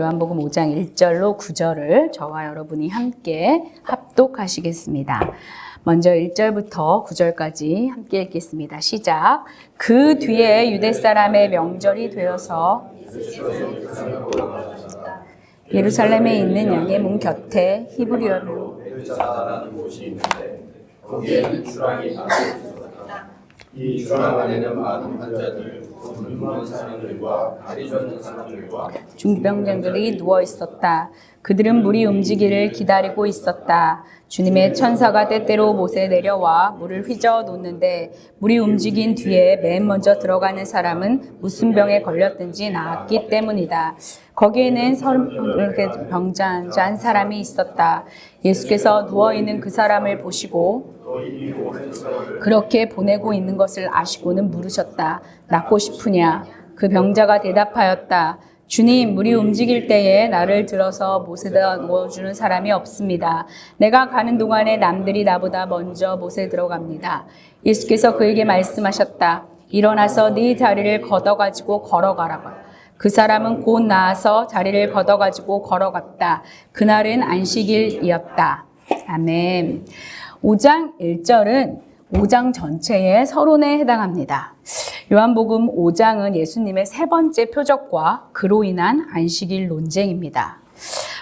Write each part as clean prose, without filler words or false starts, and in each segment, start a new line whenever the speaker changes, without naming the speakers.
요한복음 5장 1절로 9절을 저와 여러분이 함께 합독하시겠습니다. 먼저 1절부터 9절까지 함께 읽겠습니다. 시작. 그 뒤에 유대 사람의 명절이 되어서 예루살렘에 있는 양의 문 곁에 히브리어로
거기에는 주랑이 이 주랑 안에는 많은 환자들, 굶는 사람들과 다리 젖는 사람들과
중병들이 누워 있었다. 그들은 물이 움직이기를 기다리고 있었다. 주님의 천사가 때때로 못에 내려와 물을 휘저어 놓는데 물이 움직인 뒤에 맨 먼저 들어가는 사람은 무슨 병에 걸렸든지 나았기 때문이다. 거기에는 이렇게 병자 한 사람이 있었다. 예수께서 누워 있는 그 사람을 보시고 그렇게 보내고 있는 것을 아시고는 물으셨다. 낫고 싶으냐? 그 병자가 대답하였다. 주님, 물이 움직일 때에 나를 들어서 못에다 놓아주는 사람이 없습니다. 내가 가는 동안에 남들이 나보다 먼저 못에 들어갑니다. 예수께서 그에게 말씀하셨다. 일어나서 네 자리를 걷어가지고 걸어가라고. 그 사람은 곧 나아서 자리를 걷어가지고 걸어갔다. 그날은 안식일이었다. 아멘. 5장 1절은 5장 전체의 서론에 해당합니다. 요한복음 5장은 예수님의 세 번째 표적과 그로 인한 안식일 논쟁입니다.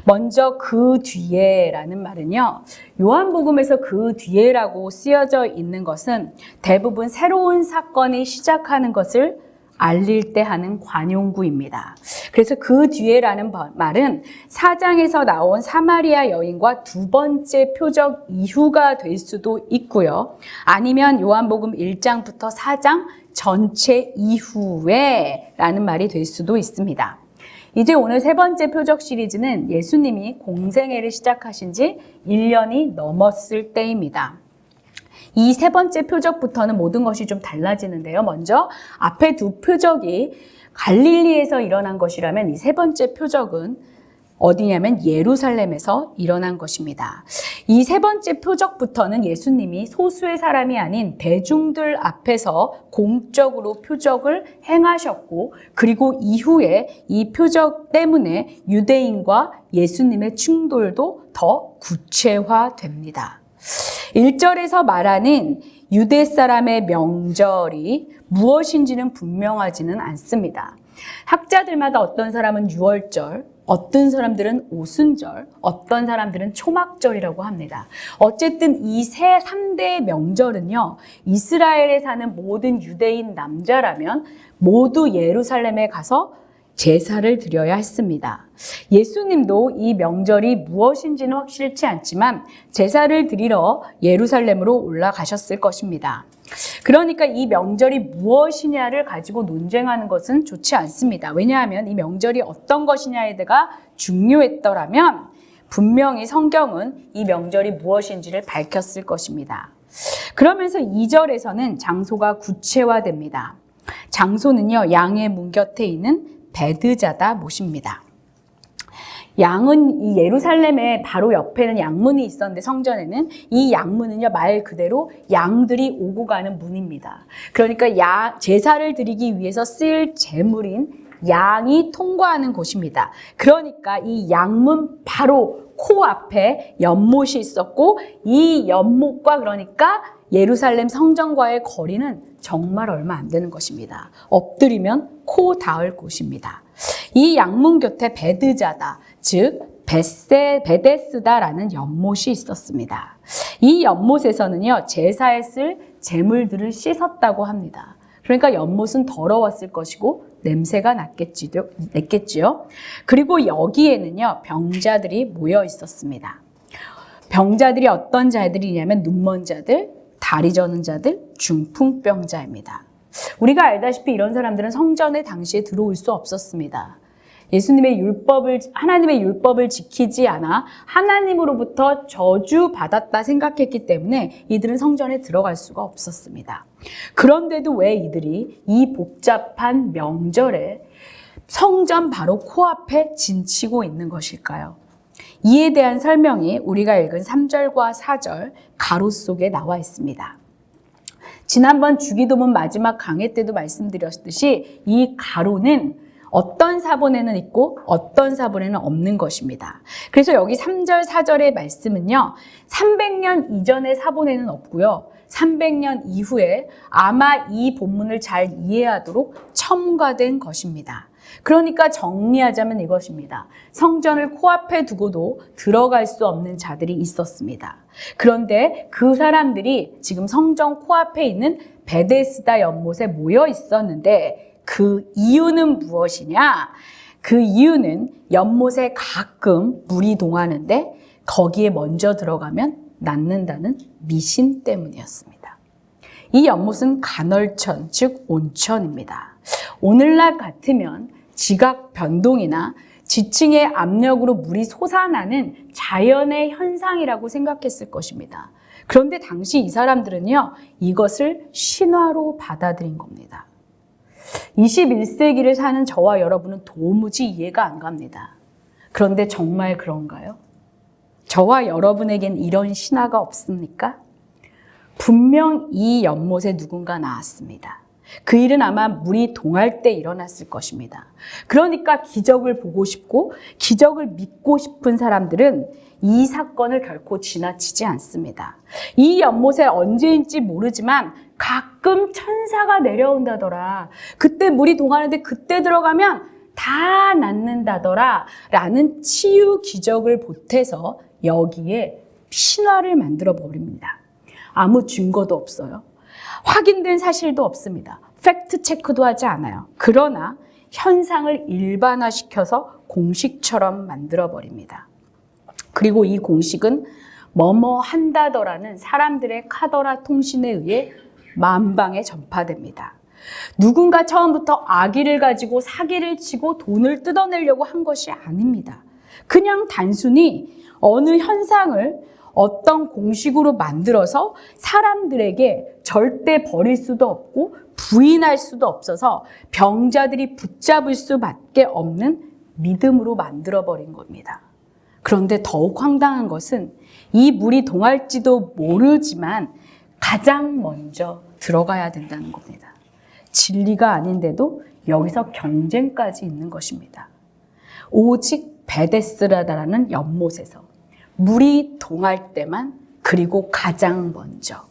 먼저 그 뒤에라는 말은요, 요한복음에서 그 뒤에라고 쓰여져 있는 것은 대부분 새로운 사건이 시작하는 것을 알릴 때 하는 관용구입니다. 그래서 그 뒤에라는 말은 4장에서 나온 사마리아 여인과 두 번째 표적 이후가 될 수도 있고요. 아니면 요한복음 1장부터 4장 전체 이후에 라는 말이 될 수도 있습니다. 이제 오늘 세 번째 표적 시리즈는 예수님이 공생애를 시작하신 지 1년이 넘었을 때입니다. 이 세 번째 표적부터는 모든 것이 좀 달라지는데요. 먼저 앞에 두 표적이 갈릴리에서 일어난 것이라면 이 세 번째 표적은 어디냐면 예루살렘에서 일어난 것입니다. 이 세 번째 표적부터는 예수님이 소수의 사람이 아닌 대중들 앞에서 공적으로 표적을 행하셨고, 그리고 이후에 이 표적 때문에 유대인과 예수님의 충돌도 더 구체화됩니다. 1절에서 말하는 유대 사람의 명절이 무엇인지는 분명하지는 않습니다. 학자들마다 어떤 사람은 유월절, 어떤 사람들은 오순절, 어떤 사람들은 초막절이라고 합니다. 어쨌든 이 3대 명절은요, 이스라엘에 사는 모든 유대인 남자라면 모두 예루살렘에 가서 제사를 드려야 했습니다. 예수님도 이 명절이 무엇인지는 확실치 않지만 제사를 드리러 예루살렘으로 올라가셨을 것입니다. 그러니까 이 명절이 무엇이냐를 가지고 논쟁하는 것은 좋지 않습니다. 왜냐하면 이 명절이 어떤 것이냐에 대가 중요했더라면 분명히 성경은 이 명절이 무엇인지를 밝혔을 것입니다. 그러면서 2절에서는 장소가 구체화됩니다. 장소는요, 양의 문 곁에 있는 베드자다 못입니다. 양은 이 예루살렘의 바로 옆에는 양문이 있었는데 성전에는 이 양문은요, 말 그대로 양들이 오고 가는 문입니다. 그러니까 제사를 드리기 위해서 쓰일 제물인 양이 통과하는 곳입니다. 그러니까 이 양문 바로 코앞에 연못이 있었고, 이 연못과 그러니까 예루살렘 성전과의 거리는 정말 얼마 안 되는 것입니다. 엎드리면 코 닿을 곳입니다. 이 양문 곁에 베드자다, 즉 베데스다라는 연못이 있었습니다. 이 연못에서는요, 제사에 쓸 제물들을 씻었다고 합니다. 그러니까 연못은 더러웠을 것이고 냄새가 났겠지요. 그리고 여기에는요, 병자들이 모여 있었습니다. 병자들이 어떤 자들이냐면 눈먼 자들, 다리 저는 자들, 중풍병자입니다. 우리가 알다시피 이런 사람들은 성전에 당시에 들어올 수 없었습니다. 하나님의 율법을 지키지 않아 하나님으로부터 저주받았다 생각했기 때문에 이들은 성전에 들어갈 수가 없었습니다. 그런데도 왜 이들이 이 복잡한 명절에 성전 바로 코앞에 진치고 있는 것일까요? 이에 대한 설명이 우리가 읽은 3절과 4절 가로 속에 나와 있습니다. 지난번 주기도문 마지막 강해 때도 말씀드렸듯이 이 가로는 어떤 사본에는 있고 어떤 사본에는 없는 것입니다. 그래서 여기 3절, 4절의 말씀은요. 300년 이전의 사본에는 없고요. 300년 이후에 아마 이 본문을 잘 이해하도록 첨가된 것입니다. 그러니까 정리하자면 이것입니다. 성전을 코앞에 두고도 들어갈 수 없는 자들이 있었습니다. 그런데 그 사람들이 지금 성전 코앞에 있는 베데스다 연못에 모여 있었는데 그 이유는 무엇이냐? 그 이유는 연못에 가끔 물이 동하는데 거기에 먼저 들어가면 낫는다는 미신 때문이었습니다. 이 연못은 간헐천, 즉 온천입니다. 오늘날 같으면 지각 변동이나 지층의 압력으로 물이 솟아나는 자연의 현상이라고 생각했을 것입니다. 그런데 당시 이 사람들은요, 이것을 신화로 받아들인 겁니다. 21세기를 사는 저와 여러분은 도무지 이해가 안 갑니다. 그런데 정말 그런가요? 저와 여러분에겐 이런 신화가 없습니까? 분명 이 연못에 누군가 나왔습니다. 그 일은 아마 물이 동할 때 일어났을 것입니다. 그러니까 기적을 보고 싶고 기적을 믿고 싶은 사람들은 이 사건을 결코 지나치지 않습니다. 이 연못에 언제인지 모르지만 가끔 천사가 내려온다더라. 그때 물이 동하는데 그때 들어가면 다 낫는다더라. 라는 치유 기적을 보태서 여기에 신화를 만들어 버립니다. 아무 증거도 없어요. 확인된 사실도 없습니다. 팩트 체크도 하지 않아요. 그러나 현상을 일반화시켜서 공식처럼 만들어 버립니다. 그리고 이 공식은 뭐뭐 한다더라는 사람들의 카더라 통신에 의해 만방에 전파됩니다. 누군가 처음부터 악의를 가지고 사기를 치고 돈을 뜯어내려고 한 것이 아닙니다. 그냥 단순히 어느 현상을 어떤 공식으로 만들어서 사람들에게 절대 버릴 수도 없고 부인할 수도 없어서 병자들이 붙잡을 수밖에 없는 믿음으로 만들어버린 겁니다. 그런데 더욱 황당한 것은 이 물이 동할지도 모르지만 가장 먼저 들어가야 된다는 겁니다. 진리가 아닌데도 여기서 경쟁까지 있는 것입니다. 오직 베데스다라는 연못에서 물이 동할 때만, 그리고 가장 먼저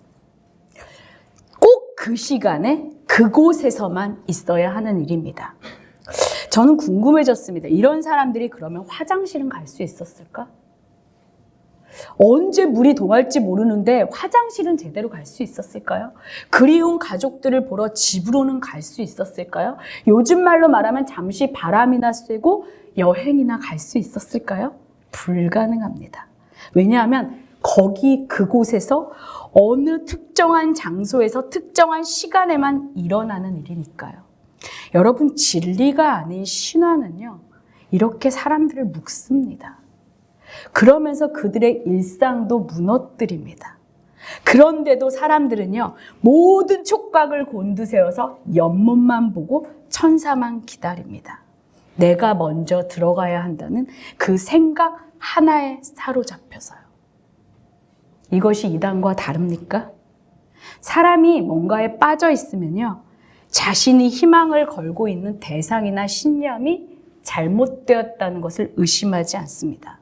꼭 그 시간에 그곳에서만 있어야 하는 일입니다. 저는 궁금해졌습니다. 이런 사람들이 그러면 화장실은 갈 수 있었을까? 언제 물이 동할지 모르는데 화장실은 제대로 갈 수 있었을까요? 그리운 가족들을 보러 집으로는 갈 수 있었을까요? 요즘 말로 말하면 잠시 바람이나 쐬고 여행이나 갈 수 있었을까요? 불가능합니다. 왜냐하면 거기 그곳에서 어느 특정한 장소에서 특정한 시간에만 일어나는 일이니까요. 여러분, 진리가 아닌 신화는요, 이렇게 사람들을 묶습니다. 그러면서 그들의 일상도 무너뜨립니다. 그런데도 사람들은요, 모든 촉각을 곤두세워서 연못만 보고 천사만 기다립니다. 내가 먼저 들어가야 한다는 그 생각 하나에 사로잡혀서요. 이것이 이단과 다릅니까? 사람이 뭔가에 빠져 있으면요, 자신이 희망을 걸고 있는 대상이나 신념이 잘못되었다는 것을 의심하지 않습니다.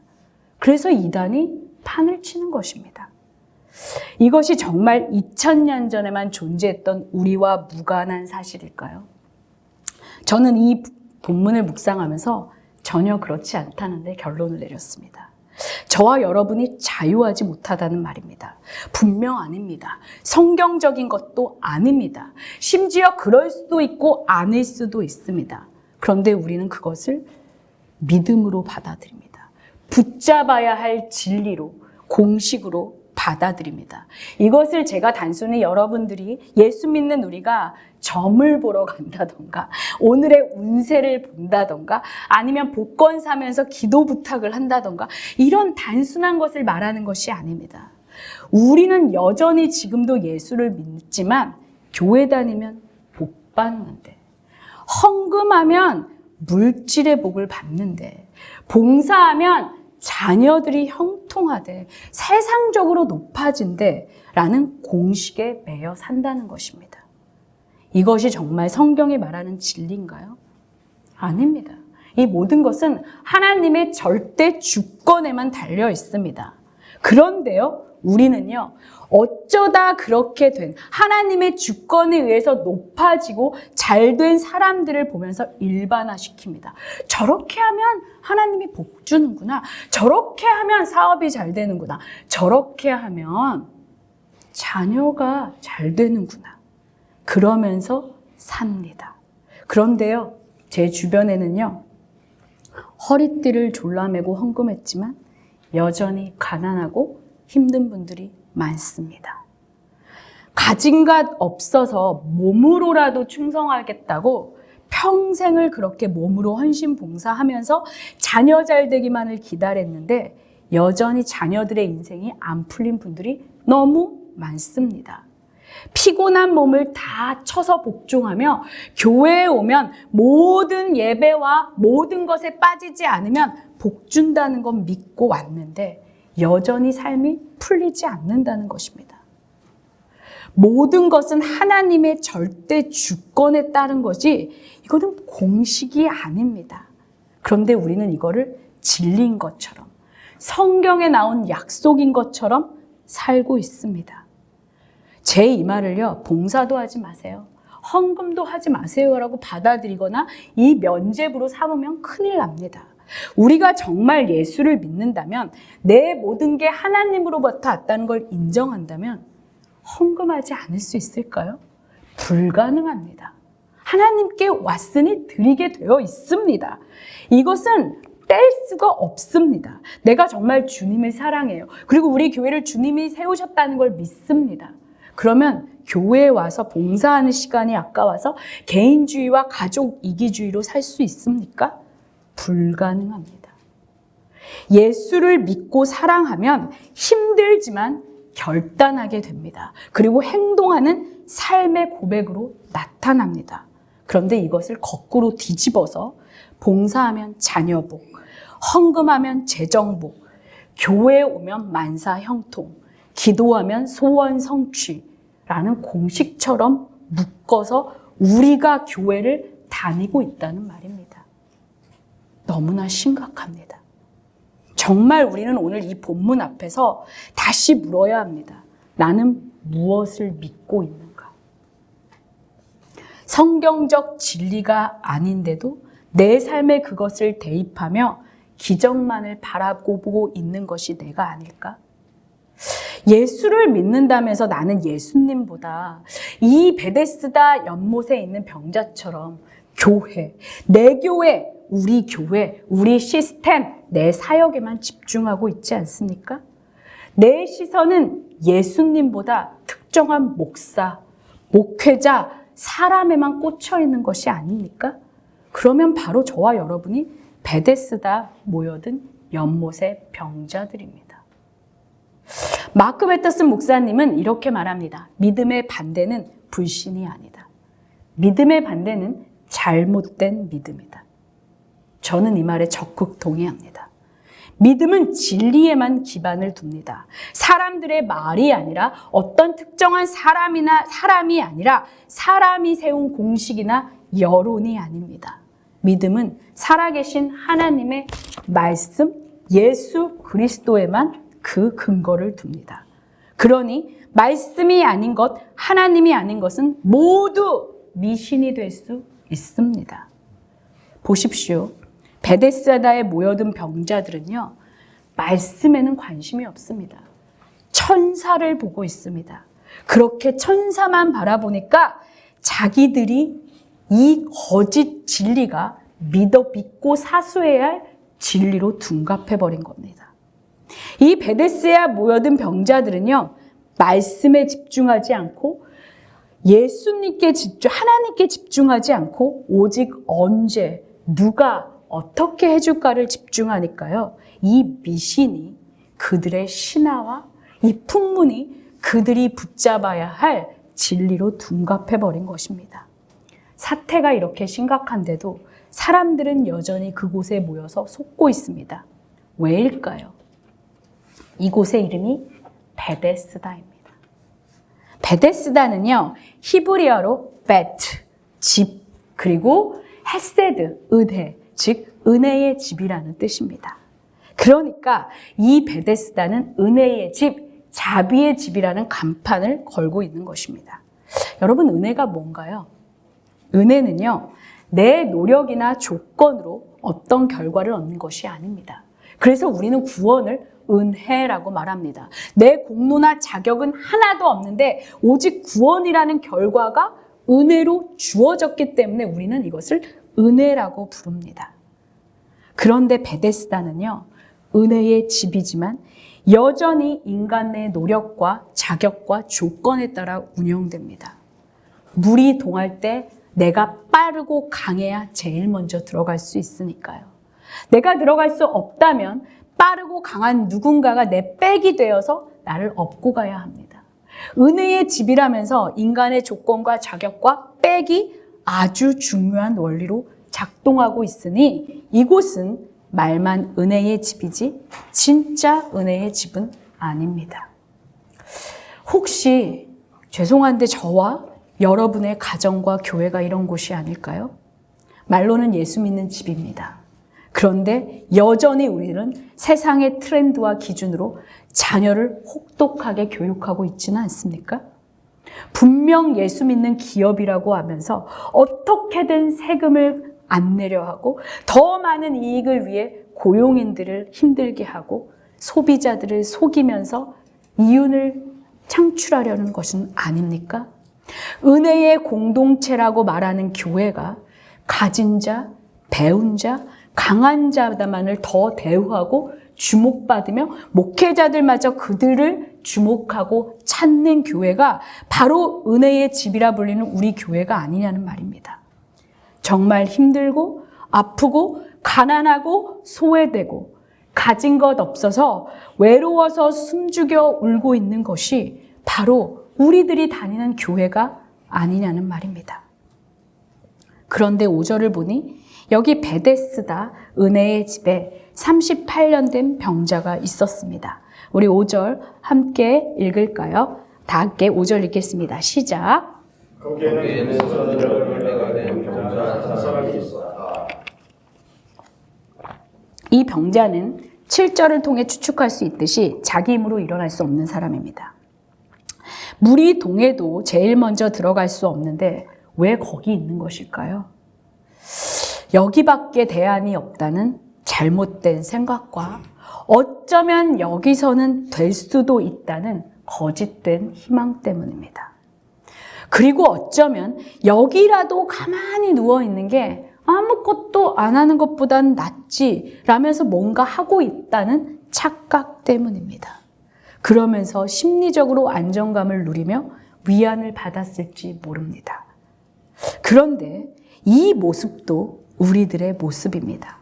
그래서 이단이 판을 치는 것입니다. 이것이 정말 2000년 전에만 존재했던 우리와 무관한 사실일까요? 저는 이 본문을 묵상하면서 전혀 그렇지 않다는데 결론을 내렸습니다. 저와 여러분이 자유하지 못하다는 말입니다. 분명 아닙니다. 성경적인 것도 아닙니다. 심지어 그럴 수도 있고 아닐 수도 있습니다. 그런데 우리는 그것을 믿음으로 받아들입니다. 붙잡아야 할 진리로, 공식으로 받아들입니다. 이것을 제가 단순히 여러분들이 예수 믿는 우리가 점을 보러 간다던가 오늘의 운세를 본다던가 아니면 복권 사면서 기도 부탁을 한다던가 이런 단순한 것을 말하는 것이 아닙니다. 우리는 여전히 지금도 예수를 믿지만 교회 다니면 복 받는데, 헌금하면 물질의 복을 받는데, 봉사하면 자녀들이 형통하되 세상적으로 높아진대 라는 공식에 매여 산다는 것입니다. 이것이 정말 성경이 말하는 진리인가요? 아닙니다. 이 모든 것은 하나님의 절대 주권에만 달려 있습니다. 그런데요, 우리는요, 어쩌다 그렇게 된 하나님의 주권에 의해서 높아지고 잘된 사람들을 보면서 일반화시킵니다. 저렇게 하면 하나님이 복 주는구나. 저렇게 하면 사업이 잘 되는구나. 저렇게 하면 자녀가 잘 되는구나. 그러면서 삽니다. 그런데요, 제 주변에는요, 허리띠를 졸라매고 헌금했지만 여전히 가난하고 힘든 분들이 많습니다. 가진 것 없어서 몸으로라도 충성하겠다고 평생을 그렇게 몸으로 헌신 봉사하면서 자녀 잘 되기만을 기다렸는데 여전히 자녀들의 인생이 안 풀린 분들이 너무 많습니다. 피곤한 몸을 다 쳐서 복종하며 교회에 오면 모든 예배와 모든 것에 빠지지 않으면 복 준다는 건 믿고 왔는데 여전히 삶이 풀리지 않는다는 것입니다. 모든 것은 하나님의 절대 주권에 따른 것이 이거는 공식이 아닙니다. 그런데 우리는 이거를 진리인 것처럼 성경에 나온 약속인 것처럼 살고 있습니다. 제 이 말을요, 봉사도 하지 마세요. 헌금도 하지 마세요라고 받아들이거나 이 면죄부로 삼으면 큰일 납니다. 우리가 정말 예수를 믿는다면 내 모든 게 하나님으로부터 왔다는 걸 인정한다면 헌금하지 않을 수 있을까요? 불가능합니다. 하나님께 왔으니 드리게 되어 있습니다. 이것은 뗄 수가 없습니다. 내가 정말 주님을 사랑해요. 그리고 우리 교회를 주님이 세우셨다는 걸 믿습니다. 그러면 교회에 와서 봉사하는 시간이 아까워서 개인주의와 가족 이기주의로 살 수 있습니까? 불가능합니다. 예수를 믿고 사랑하면 힘들지만 결단하게 됩니다. 그리고 행동하는 삶의 고백으로 나타납니다. 그런데 이것을 거꾸로 뒤집어서 봉사하면 자녀복, 헌금하면 재정복, 교회에 오면 만사 형통, 기도하면 소원 성취라는 공식처럼 묶어서 우리가 교회를 다니고 있다는 말입니다. 너무나 심각합니다. 정말 우리는 오늘 이 본문 앞에서 다시 물어야 합니다. 나는 무엇을 믿고 있는가? 성경적 진리가 아닌데도 내 삶에 그것을 대입하며 기적만을 바라보고 있는 것이 내가 아닐까? 예수를 믿는다면서 나는 예수님보다 이 베데스다 연못에 있는 병자처럼 교회, 내 교회, 우리 시스템, 내 사역에만 집중하고 있지 않습니까? 내 시선은 예수님보다 특정한 목사, 목회자, 사람에만 꽂혀 있는 것이 아닙니까? 그러면 바로 저와 여러분이 베데스다 모여든 연못의 병자들입니다. 마크 베터슨 목사님은 이렇게 말합니다. 믿음의 반대는 불신이 아니다. 믿음의 반대는 잘못된 믿음이다. 저는 이 말에 적극 동의합니다. 믿음은 진리에만 기반을 둡니다. 사람들의 말이 아니라 어떤 특정한 사람이 아니라 사람이 세운 공식이나 여론이 아닙니다. 믿음은 살아계신 하나님의 말씀, 예수 그리스도에만 그 근거를 둡니다. 그러니 말씀이 아닌 것, 하나님이 아닌 것은 모두 미신이 될 수 있습니다. 보십시오. 베데스다에 모여든 병자들은요, 말씀에는 관심이 없습니다. 천사를 보고 있습니다. 그렇게 천사만 바라보니까 자기들이 이 거짓 진리가 믿고 사수해야 할 진리로 둔갑해버린 겁니다. 이 베데스다에 모여든 병자들은요, 말씀에 집중하지 않고 하나님께 집중하지 않고 오직 언제, 누가, 어떻게 해줄까를 집중하니까요. 이 미신이 그들의 신화와 이 풍문이 그들이 붙잡아야 할 진리로 둔갑해버린 것입니다. 사태가 이렇게 심각한데도 사람들은 여전히 그곳에 모여서 속고 있습니다. 왜일까요? 이곳의 이름이 베데스다입니다. 베데스다는요, 히브리어로 베트, 집, 그리고 헤세드, 은혜, 즉 은혜의 집이라는 뜻입니다. 그러니까 이 베데스다는 은혜의 집, 자비의 집이라는 간판을 걸고 있는 것입니다. 여러분, 은혜가 뭔가요? 은혜는요, 내 노력이나 조건으로 어떤 결과를 얻는 것이 아닙니다. 그래서 우리는 구원을 은혜라고 말합니다. 내 공로나 자격은 하나도 없는데 오직 구원이라는 결과가 은혜로 주어졌기 때문에 우리는 이것을 은혜라고 부릅니다. 그런데 베데스다는요, 은혜의 집이지만 여전히 인간의 노력과 자격과 조건에 따라 운영됩니다. 물이 동할 때 내가 빠르고 강해야 제일 먼저 들어갈 수 있으니까요. 내가 들어갈 수 없다면 빠르고 강한 누군가가 내 백이 되어서 나를 업고 가야 합니다. 은혜의 집이라면서 인간의 조건과 자격과 백이 아주 중요한 원리로 작동하고 있으니 이곳은 말만 은혜의 집이지 진짜 은혜의 집은 아닙니다. 혹시 죄송한데 저와 여러분의 가정과 교회가 이런 곳이 아닐까요? 말로는 예수 믿는 집입니다. 그런데 여전히 우리는 세상의 트렌드와 기준으로 자녀를 혹독하게 교육하고 있지는 않습니까? 분명 예수 믿는 기업이라고 하면서 어떻게든 세금을 안 내려 하고 더 많은 이익을 위해 고용인들을 힘들게 하고 소비자들을 속이면서 이윤을 창출하려는 것은 아닙니까? 은혜의 공동체라고 말하는 교회가 가진 자, 배운 자, 강한 자만을 더 대우하고 주목받으며 목회자들마저 그들을 주목하고 찾는 교회가 바로 은혜의 집이라 불리는 우리 교회가 아니냐는 말입니다. 정말 힘들고 아프고 가난하고 소외되고 가진 것 없어서 외로워서 숨죽여 울고 있는 것이 바로 우리들이 다니는 교회가 아니냐는 말입니다. 그런데 5절을 보니 여기 베데스다 은혜의 집에 38년 된 병자가 있었습니다. 우리 5절 함께 읽을까요? 다 함께 5절 읽겠습니다. 시작.
거기에는 전절을 된 병자 한 사람이 있었다.
이 병자는 7절을 통해 추측할 수 있듯이 자기 힘으로 일어날 수 없는 사람입니다. 물이 동해도 제일 먼저 들어갈 수 없는데 왜 거기 있는 것일까요? 여기밖에 대안이 없다는 잘못된 생각과 어쩌면 여기서는 될 수도 있다는 거짓된 희망 때문입니다. 그리고 어쩌면 여기라도 가만히 누워있는 게 아무것도 안 하는 것보단 낫지 라면서 뭔가 하고 있다는 착각 때문입니다. 그러면서 심리적으로 안정감을 누리며 위안을 받았을지 모릅니다. 그런데 이 모습도 우리들의 모습입니다.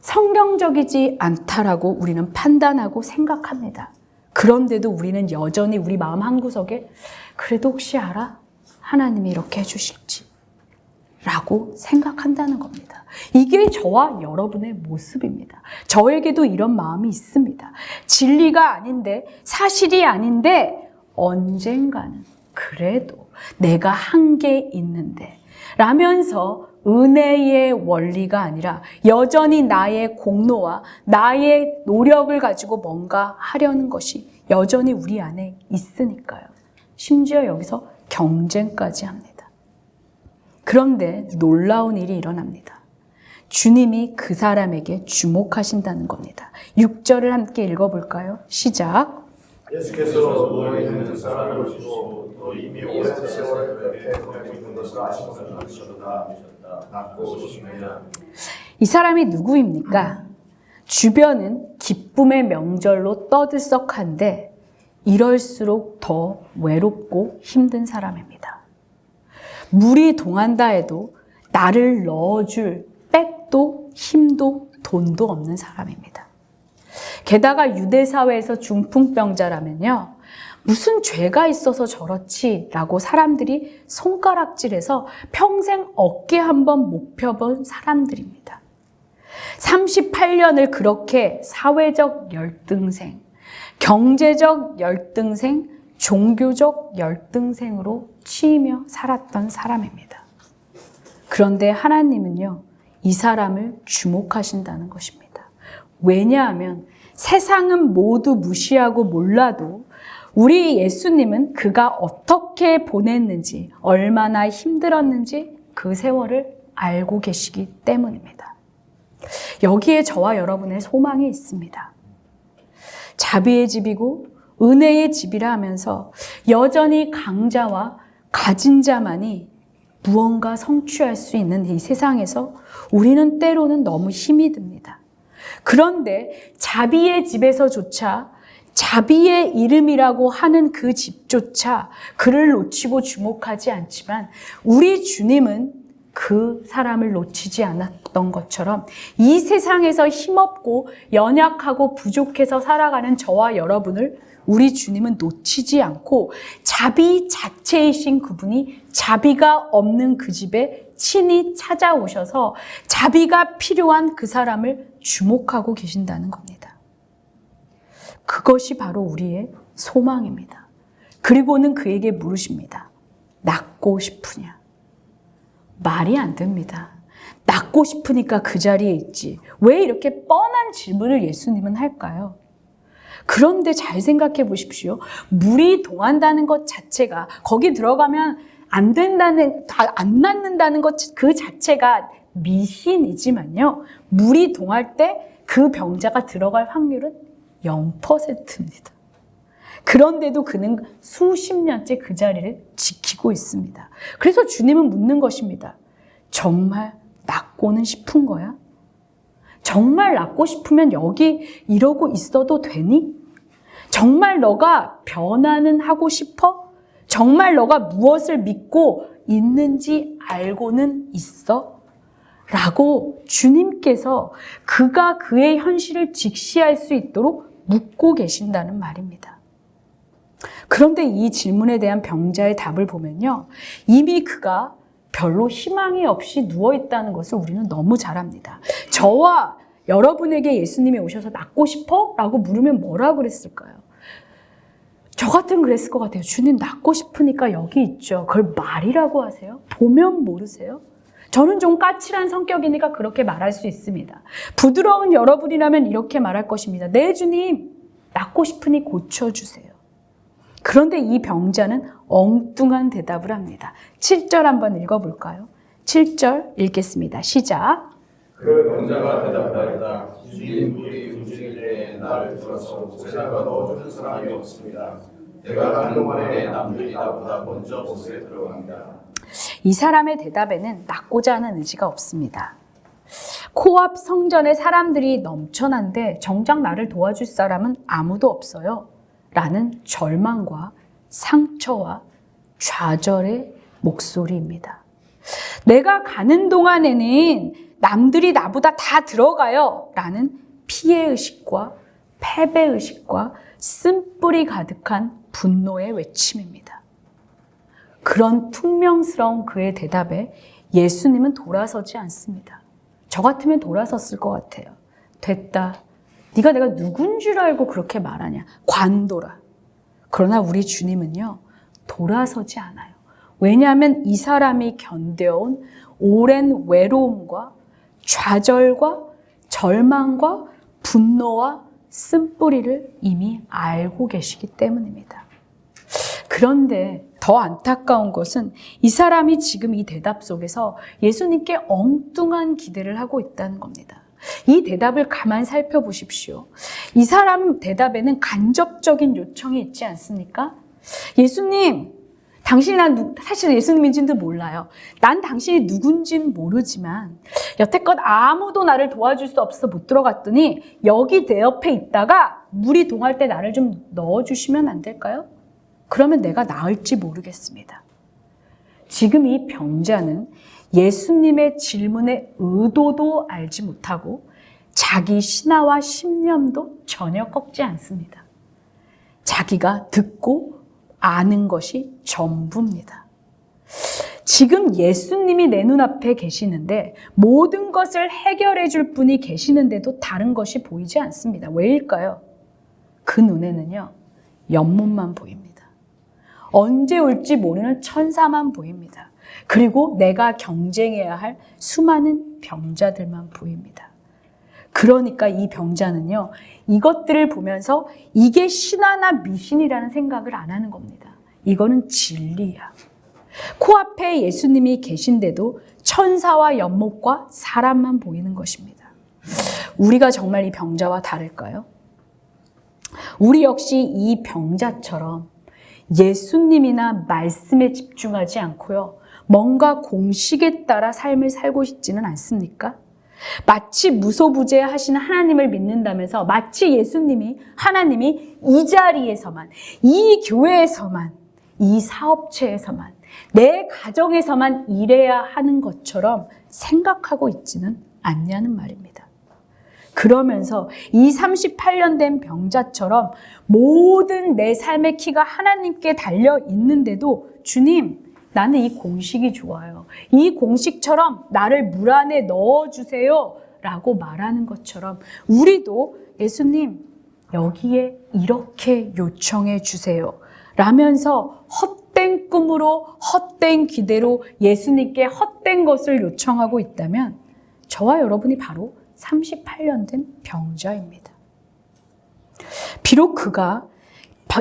성경적이지 않다라고 우리는 판단하고 생각합니다. 그런데도 우리는 여전히 우리 마음 한구석에 그래도 혹시 알아? 하나님이 이렇게 해주실지 라고 생각한다는 겁니다. 이게 저와 여러분의 모습입니다. 저에게도 이런 마음이 있습니다. 진리가 아닌데, 사실이 아닌데 언젠가는 그래도 내가 한 게 있는데 라면서 은혜의 원리가 아니라 여전히 나의 공로와 나의 노력을 가지고 뭔가 하려는 것이 여전히 우리 안에 있으니까요. 심지어 여기서 경쟁까지 합니다. 그런데 놀라운 일이 일어납니다. 주님이 그 사람에게 주목하신다는 겁니다. 6절을 함께 읽어볼까요? 시작.
예수께서 누워있는 그 사람을 보시고 또 이미 오랜 세월 그렇게 거기 있는 것을 아시고서다 낫고 오시면
이 사람이 누구입니까? 주변은 기쁨의 명절로 떠들썩한데 이럴수록 더 외롭고 힘든 사람입니다. 물이 동한다 해도 나를 넣어줄 백도 힘도 돈도 없는 사람입니다. 게다가 유대사회에서 중풍병자라면요, 무슨 죄가 있어서 저렇지 라고 사람들이 손가락질해서 평생 어깨 한번 못 펴본 사람들입니다. 38년을 그렇게 사회적 열등생, 경제적 열등생, 종교적 열등생으로 치이며 살았던 사람입니다. 그런데 하나님은요, 이 사람을 주목하신다는 것입니다. 왜냐하면 세상은 모두 무시하고 몰라도 우리 예수님은 그가 어떻게 보냈는지, 얼마나 힘들었는지 그 세월을 알고 계시기 때문입니다. 여기에 저와 여러분의 소망이 있습니다. 자비의 집이고 은혜의 집이라 하면서 여전히 강자와 가진 자만이 무언가 성취할 수 있는 이 세상에서 우리는 때로는 너무 힘이 듭니다. 그런데 자비의 집에서조차 자비의 이름이라고 하는 그 집조차 그를 놓치고 주목하지 않지만 우리 주님은 그 사람을 놓치지 않았던 것처럼 이 세상에서 힘없고 연약하고 부족해서 살아가는 저와 여러분을 우리 주님은 놓치지 않고 자비 자체이신 그분이 자비가 없는 그 집에 친히 찾아오셔서 자비가 필요한 그 사람을 주목하고 계신다는 겁니다. 그것이 바로 우리의 소망입니다. 그리고는 그에게 물으십니다. 낫고 싶으냐? 말이 안 됩니다. 낫고 싶으니까 그 자리에 있지. 왜 이렇게 뻔한 질문을 예수님은 할까요? 그런데 잘 생각해 보십시오. 물이 동한다는 것 자체가, 거기 들어가면 안 낫는다는 것 그 자체가 미신이지만요. 물이 동할 때 그 병자가 들어갈 확률은 0%입니다. 그런데도 그는 수십 년째 그 자리를 지키고 있습니다. 그래서 주님은 묻는 것입니다. 정말 낫고는 싶은 거야? 정말 낫고 싶으면 여기 이러고 있어도 되니? 정말 너가 변화는 하고 싶어? 정말 너가 무엇을 믿고 있는지 알고는 있어? 라고 주님께서 그가 그의 현실을 직시할 수 있도록 묻고 계신다는 말입니다. 그런데 이 질문에 대한 병자의 답을 보면요. 이미 그가 별로 희망이 없이 누워있다는 것을 우리는 너무 잘 압니다. 저와 여러분에게 예수님이 오셔서 낫고 싶어? 라고 물으면 뭐라고 그랬을까요? 저 같으면 그랬을 것 같아요. 주님 낫고 싶으니까 여기 있죠. 그걸 말이라고 하세요? 보면 모르세요? 저는 좀 까칠한 성격이니까 그렇게 말할 수 있습니다. 부드러운 여러분이라면 이렇게 말할 것입니다. 네, 주님, 낫고 싶으니 고쳐주세요. 그런데 이 병자는 엉뚱한 대답을 합니다. 7절 한번 읽어볼까요? 7절 읽겠습니다. 시작.
그 병자가 대답하였다. 주님, 물이 움직일 때 나를 들어서 못에다가 넣어주는 사람이 없습니다. 내가 가는 동안에 남들이 나보다 먼저 못에 들어갑니다.
이 사람의 대답에는 낫고자 하는 의지가 없습니다. 코앞 성전에 사람들이 넘쳐난데 정작 나를 도와줄 사람은 아무도 없어요. 라는 절망과 상처와 좌절의 목소리입니다. 내가 가는 동안에는 남들이 나보다 다 들어가요. 라는 피해의식과 패배의식과 쓴뿌리 가득한 분노의 외침입니다. 그런 퉁명스러운 그의 대답에 예수님은 돌아서지 않습니다. 저 같으면 돌아섰을 것 같아요. 됐다. 네가 내가 누군 줄 알고 그렇게 말하냐. 관둬라. 그러나 우리 주님은요. 돌아서지 않아요. 왜냐하면 이 사람이 견뎌온 오랜 외로움과 좌절과 절망과 분노와 쓴뿌리를 이미 알고 계시기 때문입니다. 그런데 더 안타까운 것은 이 사람이 지금 이 대답 속에서 예수님께 엉뚱한 기대를 하고 있다는 겁니다. 이 대답을 가만 살펴보십시오. 이 사람 대답에는 간접적인 요청이 있지 않습니까? 예수님, 당신이 사실 예수님인지도 몰라요. 난 당신이 누군지는 모르지만 여태껏 아무도 나를 도와줄 수 없어서 못 들어갔더니 여기 내 옆에 있다가 물이 동할 때 나를 좀 넣어주시면 안 될까요? 그러면 내가 나을지 모르겠습니다. 지금 이 병자는 예수님의 질문의 의도도 알지 못하고 자기 신화와 신념도 전혀 꺾지 않습니다. 자기가 듣고 아는 것이 전부입니다. 지금 예수님이 내 눈앞에 계시는데 모든 것을 해결해 줄 분이 계시는데도 다른 것이 보이지 않습니다. 왜일까요? 그 눈에는요, 연못만 보입니다. 언제 올지 모르는 천사만 보입니다. 그리고 내가 경쟁해야 할 수많은 병자들만 보입니다. 그러니까 이 병자는요, 이것들을 보면서 이게 신화나 미신이라는 생각을 안 하는 겁니다. 이거는 진리야. 코앞에 예수님이 계신데도 천사와 연못과 사람만 보이는 것입니다. 우리가 정말 이 병자와 다를까요? 우리 역시 이 병자처럼 예수님이나 말씀에 집중하지 않고요, 뭔가 공식에 따라 삶을 살고 싶지는 않습니까? 마치 무소부재하신 하나님을 믿는다면서 마치 예수님이, 하나님이 이 자리에서만, 이 교회에서만, 이 사업체에서만, 내 가정에서만 일해야 하는 것처럼 생각하고 있지는 않냐는 말입니다. 그러면서 이 38년 된 병자처럼 모든 내 삶의 키가 하나님께 달려 있는데도 주님, 나는 이 공식이 좋아요. 이 공식처럼 나를 물 안에 넣어주세요 라고 말하는 것처럼 우리도 예수님, 여기에 이렇게 요청해 주세요 라면서 헛된 꿈으로 헛된 기대로 예수님께 헛된 것을 요청하고 있다면 저와 여러분이 바로 38년 된 병자입니다. 비록 그가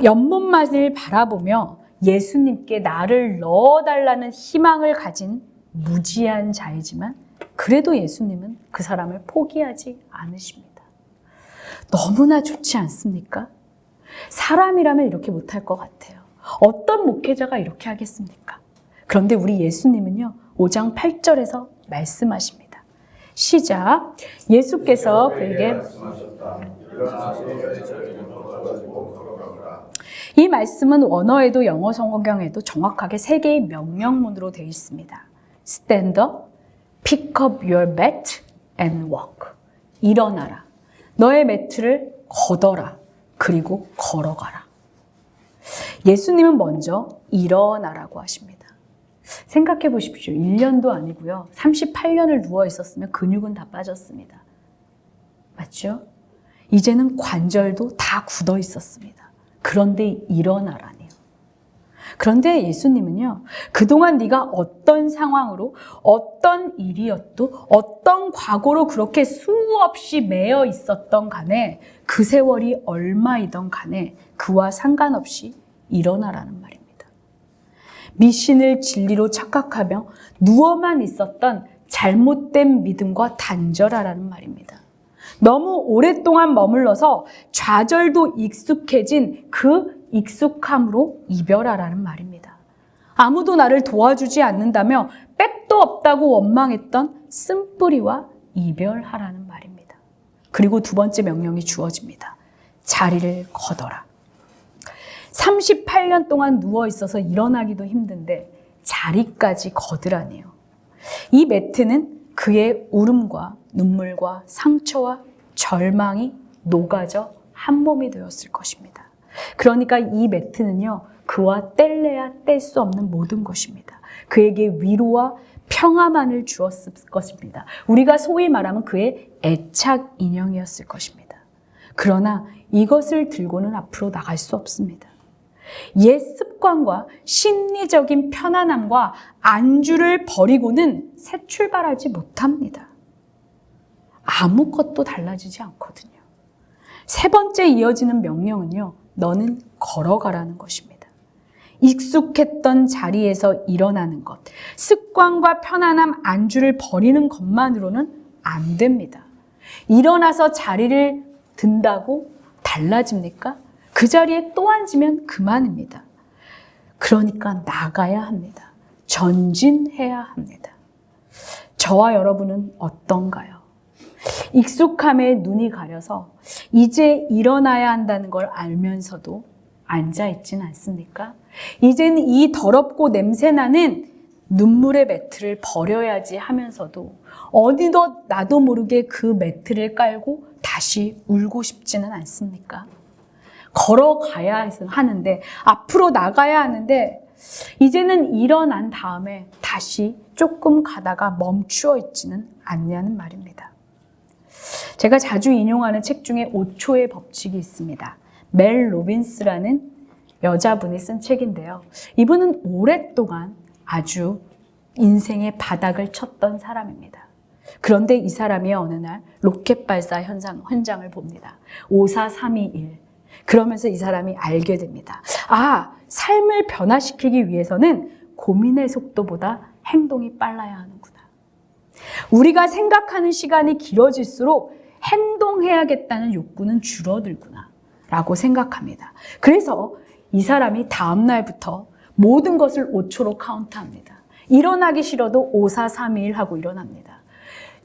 연못맛을 바라보며 예수님께 나를 넣어달라는 희망을 가진 무지한 자이지만 그래도 예수님은 그 사람을 포기하지 않으십니다. 너무나 좋지 않습니까? 사람이라면 이렇게 못할 것 같아요. 어떤 목회자가 이렇게 하겠습니까? 그런데 우리 예수님은요, 5장 8절에서 말씀하십니다. 시작. 예수께서 그에게 이 말씀은 원어에도 영어 성경에도 정확하게 3개의 명령문으로 되어 있습니다. Stand up, pick up your mat and walk. 일어나라. 너의 매트를 걷어라. 그리고 걸어가라. 예수님은 먼저 일어나라고 하십니다. 생각해 보십시오. 1년도 아니고요. 38년을 누워 있었으면 근육은 다 빠졌습니다. 맞죠? 이제는 관절도 다 굳어 있었습니다. 그런데 일어나라니요. 그런데 예수님은요, 그동안 네가 어떤 상황으로, 어떤 일이었도, 어떤 과거로 그렇게 수없이 매여 있었던 간에, 그 세월이 얼마이던 간에 그와 상관없이 일어나라는 말입니다. 미신을 진리로 착각하며 누워만 있었던 잘못된 믿음과 단절하라는 말입니다. 너무 오랫동안 머물러서 좌절도 익숙해진 그 익숙함으로 이별하라는 말입니다. 아무도 나를 도와주지 않는다며 백도 없다고 원망했던 쓴뿌리와 이별하라는 말입니다. 그리고 2번째 명령이 주어집니다. 자리를 걷어라. 38년 동안 누워 있어서 일어나기도 힘든데 자리까지 걷으라네요. 이 매트는 그의 울음과 눈물과 상처와 절망이 녹아져 한 몸이 되었을 것입니다. 그러니까 이 매트는요, 그와 뗄래야 뗄 수 없는 모든 것입니다. 그에게 위로와 평화만을 주었을 것입니다. 우리가 소위 말하면 그의 애착 인형이었을 것입니다. 그러나 이것을 들고는 앞으로 나갈 수 없습니다. 옛 습관과 심리적인 편안함과 안주를 버리고는 새 출발하지 못합니다. 아무것도 달라지지 않거든요. 3번째 이어지는 명령은요, 너는 걸어가라는 것입니다. 익숙했던 자리에서 일어나는 것, 습관과 편안함, 안주를 버리는 것만으로는 안 됩니다. 일어나서 자리를 든다고 달라집니까? 그 자리에 또 앉으면 그만입니다. 그러니까 나가야 합니다. 전진해야 합니다. 저와 여러분은 어떤가요? 익숙함에 눈이 가려서 이제 일어나야 한다는 걸 알면서도 앉아있진 않습니까? 이제는 이 더럽고 냄새나는 눈물의 매트를 버려야지 하면서도 어디도 나도 모르게 그 매트를 깔고 다시 울고 싶지는 않습니까? 걸어가야 하는데, 앞으로 나가야 하는데 이제는 일어난 다음에 다시 조금 가다가 멈추어 있지는 않냐는 말입니다. 제가 자주 인용하는 책 중에 5초의 법칙이 있습니다. 멜 로빈스라는 여자분이 쓴 책인데요. 이분은 오랫동안 아주 인생의 바닥을 쳤던 사람입니다. 그런데 이 사람이 어느 날 로켓 발사 현장을 봅니다. 54321. 그러면서 이 사람이 알게 됩니다. 아, 삶을 변화시키기 위해서는 고민의 속도보다 행동이 빨라야 하는구나. 우리가 생각하는 시간이 길어질수록 행동해야겠다는 욕구는 줄어들구나 라고 생각합니다. 그래서 이 사람이 다음 날부터 모든 것을 5초로 카운트합니다. 일어나기 싫어도 5431 하고 일어납니다.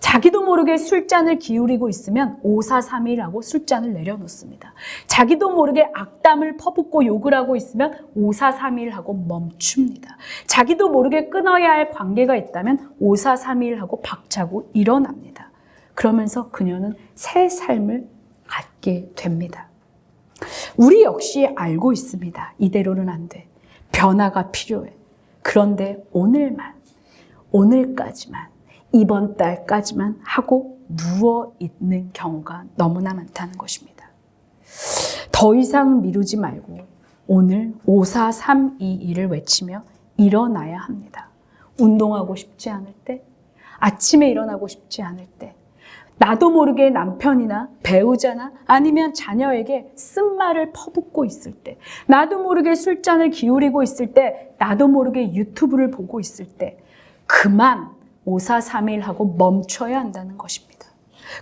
자기도 모르게 술잔을 기울이고 있으면 5431 하고 술잔을 내려놓습니다. 자기도 모르게 악담을 퍼붓고 욕을 하고 있으면 5431 하고 멈춥니다. 자기도 모르게 끊어야 할 관계가 있다면 5431 하고 박차고 일어납니다. 그러면서 그녀는 새 삶을 갖게 됩니다. 우리 역시 알고 있습니다. 이대로는 안 돼. 변화가 필요해. 그런데 오늘까지만, 이번 달까지만 하고 누워있는 경우가 너무나 많다는 것입니다. 더 이상 미루지 말고 오늘 54321을 외치며 일어나야 합니다. 운동하고 싶지 않을 때, 아침에 일어나고 싶지 않을 때, 나도 모르게 남편이나 배우자나 아니면 자녀에게 쓴말을 퍼붓고 있을 때, 나도 모르게 술잔을 기울이고 있을 때, 나도 모르게 유튜브를 보고 있을 때 그만 5431 하고 멈춰야 한다는 것입니다.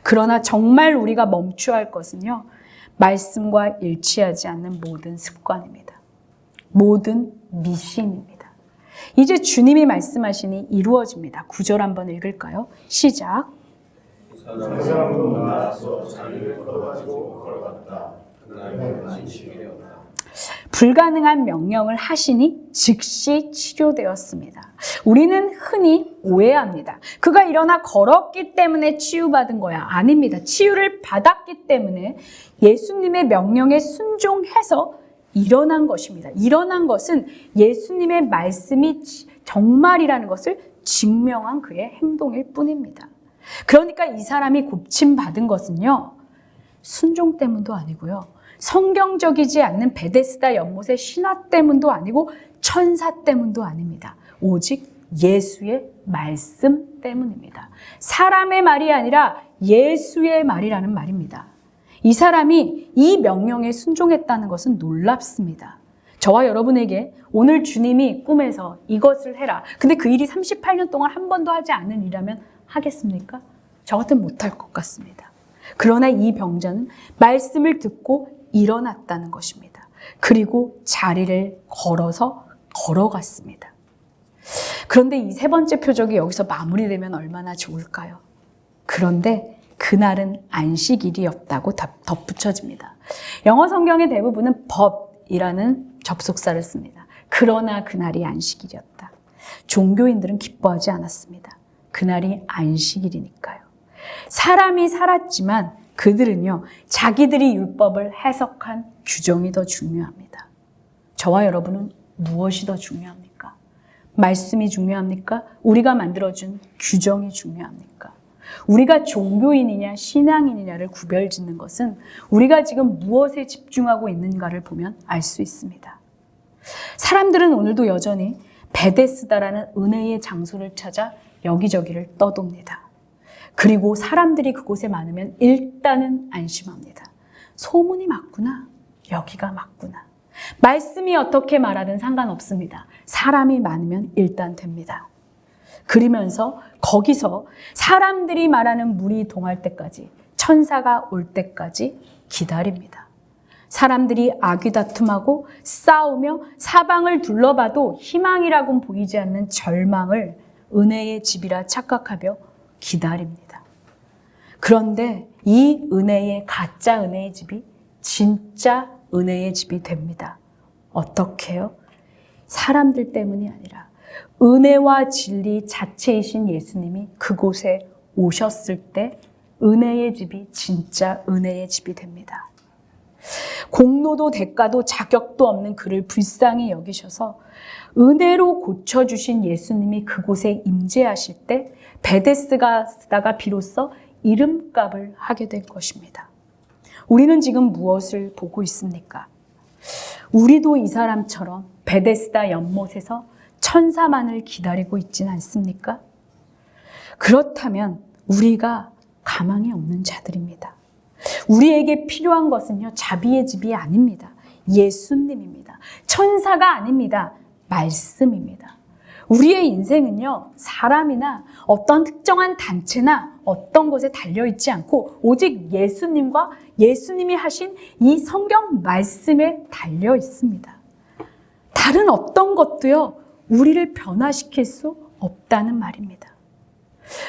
그러나 정말 우리가 멈춰야 할 것은요, 말씀과 일치하지 않는 모든 습관입니다. 모든 미신입니다. 이제 주님이 말씀하시니 이루어집니다. 9절 한번 읽을까요? 시작.
그 사람도 나와서 자리를 걸어가지고 걸어갔다. 그날은 안식일이었다.
불가능한 명령을 하시니 즉시 치료되었습니다. 우리는 흔히 오해합니다. 그가 일어나 걸었기 때문에 치유받은 거야. 아닙니다. 치유를 받았기 때문에 예수님의 명령에 순종해서 일어난 것입니다. 일어난 것은 예수님의 말씀이 정말이라는 것을 증명한 그의 행동일 뿐입니다. 그러니까 이 사람이 고침받은 것은요, 순종 때문도 아니고요, 성경적이지 않는 베데스다 연못의 신화 때문도 아니고 천사 때문도 아닙니다. 오직 예수의 말씀 때문입니다. 사람의 말이 아니라 예수의 말이라는 말입니다. 이 사람이 이 명령에 순종했다는 것은 놀랍습니다. 저와 여러분에게 오늘 주님이 꿈에서 이것을 해라. 근데 그 일이 38년 동안 한 번도 하지 않은 일이라면 하겠습니까? 저 같으면 못할 것 같습니다. 그러나 이 병자는 말씀을 듣고 일어났다는 것입니다. 그리고 자리를 걸어갔습니다. 그런데 이 세 번째 표적이 여기서 마무리되면 얼마나 좋을까요? 그런데 그날은 안식일이었다고 덧붙여집니다. 영어 성경의 대부분은 but이라는 접속사를 씁니다. 그러나 그날이 안식일이었다. 종교인들은 기뻐하지 않았습니다. 그날이 안식일이니까요. 사람이 살았지만 그들은요, 자기들이 율법을 해석한 규정이 더 중요합니다. 저와 여러분은 무엇이 더 중요합니까? 말씀이 중요합니까? 우리가 만들어준 규정이 중요합니까? 우리가 종교인이냐 신앙인이냐를 구별짓는 것은 우리가 지금 무엇에 집중하고 있는가를 보면 알 수 있습니다. 사람들은 오늘도 여전히 베데스다라는 은혜의 장소를 찾아 여기저기를 떠돕니다. 그리고 사람들이 그곳에 많으면 일단은 안심합니다. 소문이 맞구나. 여기가 맞구나. 말씀이 어떻게 말하든 상관없습니다. 사람이 많으면 일단 됩니다. 그러면서 거기서 사람들이 말하는 물이 동할 때까지, 천사가 올 때까지 기다립니다. 사람들이 아귀다툼하고 싸우며 사방을 둘러봐도 희망이라고는 보이지 않는 절망을 은혜의 집이라 착각하며 기다립니다. 그런데 이 가짜 은혜의 집이 진짜 은혜의 집이 됩니다. 어떻게요? 사람들 때문이 아니라 은혜와 진리 자체이신 예수님이 그곳에 오셨을 때 은혜의 집이 진짜 은혜의 집이 됩니다. 공로도 대가도 자격도 없는 그를 불쌍히 여기셔서 은혜로 고쳐주신 예수님이 그곳에 임재하실 때 베데스다가 비로소 이름값을 하게 된 것입니다. 우리는 지금 무엇을 보고 있습니까? 우리도 이 사람처럼 베데스다 연못에서 천사만을 기다리고 있지는 않습니까? 그렇다면 우리가 가망이 없는 자들입니다. 우리에게 필요한 것은요, 자비의 집이 아닙니다. 예수님입니다. 천사가 아닙니다. 말씀입니다. 우리의 인생은요, 사람이나 어떤 특정한 단체나 어떤 것에 달려있지 않고 오직 예수님과 예수님이 하신 이 성경 말씀에 달려 있습니다. 다른 어떤 것도요, 우리를 변화시킬 수 없다는 말입니다.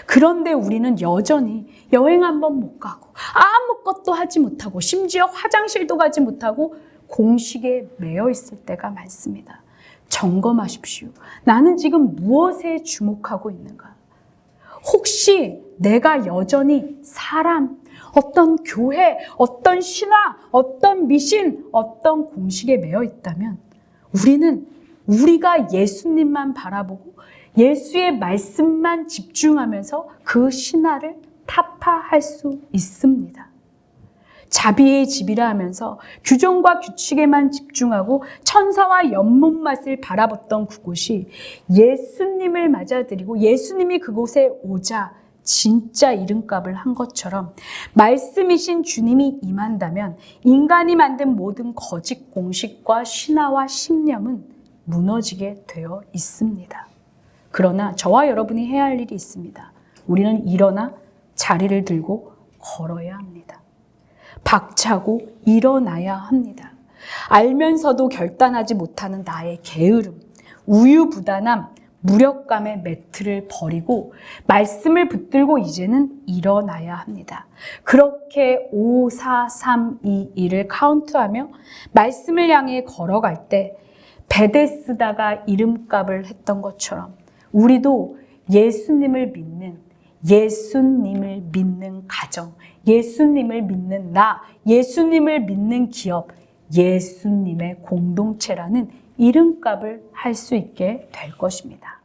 그런데 우리는 여전히 여행 한번 못 가고 아무것도 하지 못하고 심지어 화장실도 가지 못하고 공식에 매여 있을 때가 많습니다. 점검하십시오. 나는 지금 무엇에 주목하고 있는가? 혹시 내가 여전히 사람, 어떤 교회, 어떤 신화, 어떤 미신, 어떤 공식에 매여 있다면 우리가 예수님만 바라보고 예수의 말씀만 집중하면서 그 신화를 타파할 수 있습니다. 자비의 집이라 하면서 규정과 규칙에만 집중하고 천사와 연못맛을 바라봤던 그곳이 예수님을 맞아들이고 예수님이 그곳에 오자 진짜 이름값을 한 것처럼 말씀이신 주님이 임한다면 인간이 만든 모든 거짓 공식과 신화와 신념은 무너지게 되어 있습니다. 그러나 저와 여러분이 해야 할 일이 있습니다. 우리는 일어나 자리를 들고 걸어야 합니다. 박차고 일어나야 합니다. 알면서도 결단하지 못하는 나의 게으름, 우유부단함, 무력감의 매트를 버리고 말씀을 붙들고 이제는 일어나야 합니다. 그렇게 5, 4, 3, 2, 1을 카운트하며 말씀을 향해 걸어갈 때 베데스다가 이름값을 했던 것처럼 우리도 예수님을 믿는 가정, 예수님을 믿는 나, 예수님을 믿는 기업, 예수님의 공동체라는 이름값을 할 수 있게 될 것입니다.